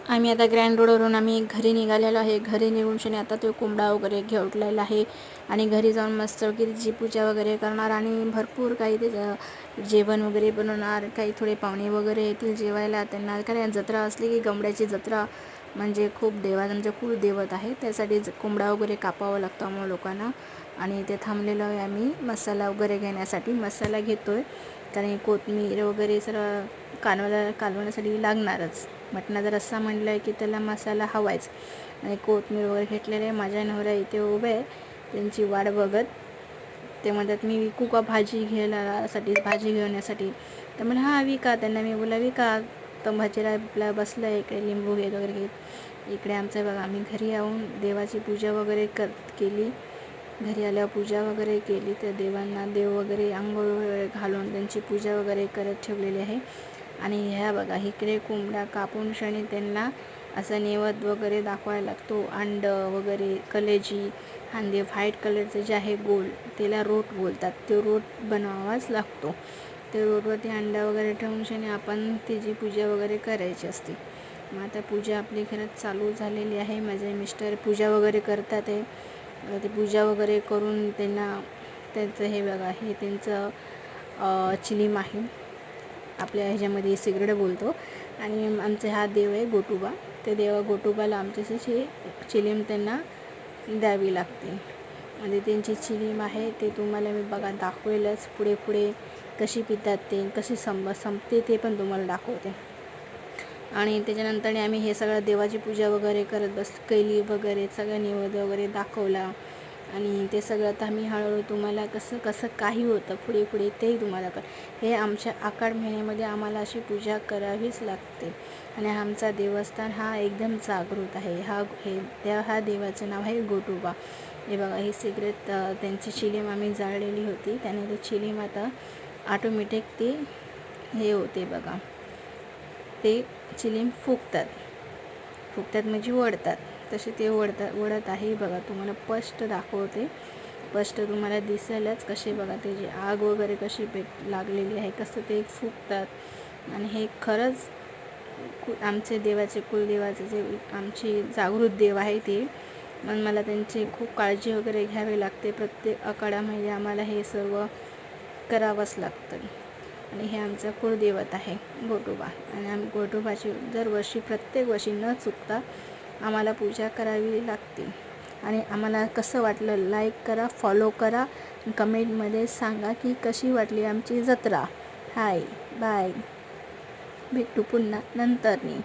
आम्ही आता ग्रँड रोडवरून आम्ही घरी निघालेलो आहे. घरी निघून शनी आता तो कोंबडा वगैरे घेतलेला आहे आणि घरी जाऊन मस्त तिची पूजा वगैरे करणार आणि भरपूर काही ते जेवण वगैरे बनवणार. काही थोडे पाहुणे वगैरे येतील जेवायला. त्यांना कारण जत्रा असली की कोंबड्याची जत्रा म्हणजे खूप देवांचं कुलदैवत आहे. त्यासाठी कोंबडा वगैरे कापावं लागतं आम्हाला लोकांना. आणि ते थांबलेलो आहे आम्ही मसाला वगैरे घेण्यासाठी. मसाला घेतो आहे कारण कोथिंबीर वगैरे सर्व कालवण्यासाठी लागणारच. मटणाचा रस्सा म्हटलं आहे की त्याला मसाला हवायच. आणि कोथिंबीर वगैरे घेतलेले आहे. माझ्या नवऱ्या इथे उभे आहे त्यांची वाट बघत. ते म्हणतात मी विकू का भाजी घ्यायलासाठी भाजी घेण्यासाठी. तर मला हां विका. त्यांना मी बोला विका. तर भाजीला बसलं आहे इकडे लिंबू घेत वगैरे घेत. इकडे आमचं बघा आम्ही घरी येऊन देवाची पूजा वगैरे केली. घरी आल्यावर पूजा वगैरे केली. तर देवांना देव वगैरे आंघोळ वगैरे घालून त्यांची पूजा वगैरे करत ठेवलेली आहे. आणि ह्या बघा इकडे कोंबडा कापून शनी त्यांना असं नैवेद्य वगैरे दाखवायला लागतो. अंडं वगैरे कलेजी आणि व्हाईट कलरचं जे आहे गोल त्याला रोट बोलतात. तो रोट बनवावाच लागतो. ते रोटवरती अंडा वगैरे ठेवून शनी आपण त्याची पूजा वगैरे करायची असते. मग आता पूजा आपली खरंच चालू झालेली आहे. माझे मिस्टर पूजा वगैरे करतात आहे. ते पूजा वगैरे करून त्यांचं हे बघा हे त्यांचं चिलीम आहे. आपल्या ह्याच्यामध्ये सिगरेट बोलतो. आणि आमचे हा देव आहे गोटुबा. ते देवा गोटुबाला आमच्याशी चिलीम त्यांना द्यावी लागते. म्हणजे त्यांची चिलीम आहे ते तुम्हाला मी बघा दाखवेलच. पुढे कशी पितात ते कशी संपते ते पण तुम्हाला दाखवते. आणि त्याच्यानंतर आम्ही हे सगळं देवाची पूजा वगैरे करत कैली वगैरे सगळं नैवेद्य वगैरे दाखवला. आणि ते सगळं तर आम्ही हळूहळू तुम्हाला कसं काही होतं पुढे तेही तुम्हाला हे आमच्या आषाढ महिन्यामध्ये आम्हाला अशी पूजा करावीच लागते. आणि आमचा देवस्थान हा एकदम जागृत आहे. हा देवाचं नाव आहे गोटुबा. हे बघा ही सिगरेट त्यांची चिलीम आम्ही जाळलेली होती. त्याने ते चिलीम आता ऑटोमॅटिक ते हे होते बघा ते चिलीम फुकतात म्हणजे वळतात. तसे ते वळत आहे बघा. तुम्हाला स्पष्ट दाखवते. स्पष्ट तुम्हाला दिसेलच कसे बघा त्याची आग वगैरे कशी लागलेली आहे. कसं ते फुकतात. आणि हे खरंच आमचे देवाचे कुलदेवाचे जे आमची जागृत देव आहे ते. मग मला त्यांची खूप काळजी वगैरे घ्यावी लागते. प्रत्येक आखाड्यामध्ये आम्हाला हे सर्व करावंच लागतं. आणि हे आमचं कुलदैवत आहे गोटुबा. आणि आम्ही गोटुबाची दरवर्षी प्रत्येक वर्षी न चुकता आम्हाला पूजा करावी लागते. आणि आम्हाला कसं वाटलं लाईक करा, फॉलो करा, कमेंटमध्ये सांगा की कशी वाटली आमची जत्रा. Hi bye. भेटू पुन्हा नंतरनी.